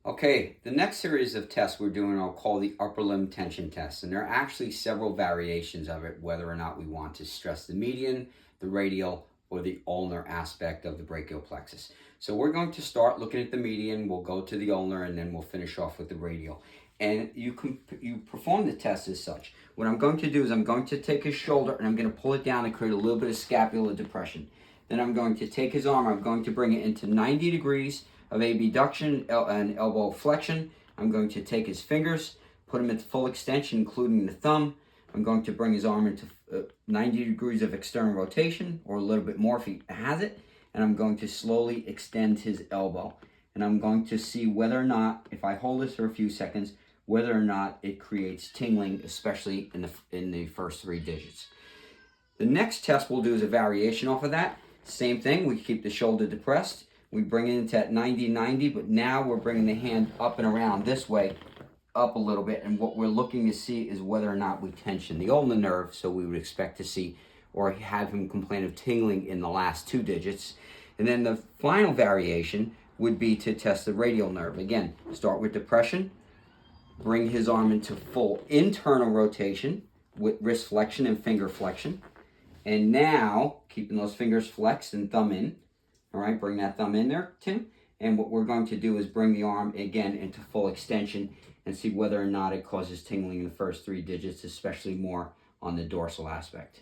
Okay, the next series of tests we're doing I'll call the upper limb tension test, and there are actually several variations of it, whether or not we want to stress the median, the radial, or the ulnar aspect of the brachial plexus. So we're going to start looking at the median, we'll go to the ulnar, and then we'll finish off with the radial. And you perform the test as such. What I'm going to do is I'm going to take his shoulder and I'm going to pull it down and create a little bit of scapular depression. Then I'm going to take his arm, I'm going to bring it into 90 degrees of abduction and elbow flexion. I'm going to take his fingers, put them into full extension, including the thumb. I'm going to bring his arm into 90 degrees of external rotation, or a little bit more if he has it, and I'm going to slowly extend his elbow. And I'm going to see whether or not, if I hold this for a few seconds, whether or not it creates tingling, especially in the first 3 digits. The next test we'll do is a variation off of that. Same thing, we keep the shoulder depressed. We bring it into at 90-90, but now we're bringing the hand up and around this way, up a little bit, and what we're looking to see is whether or not we tension the ulnar nerve, so we would expect to see or have him complain of tingling in the last 2 digits. And then the final variation would be to test the radial nerve. Again, start with depression, bring his arm into full internal rotation with wrist flexion and finger flexion. And now, keeping those fingers flexed and thumb in, all right, bring that thumb in there, Tim. And what we're going to do is bring the arm again into full extension and see whether or not it causes tingling in the first 3 digits, especially more on the dorsal aspect.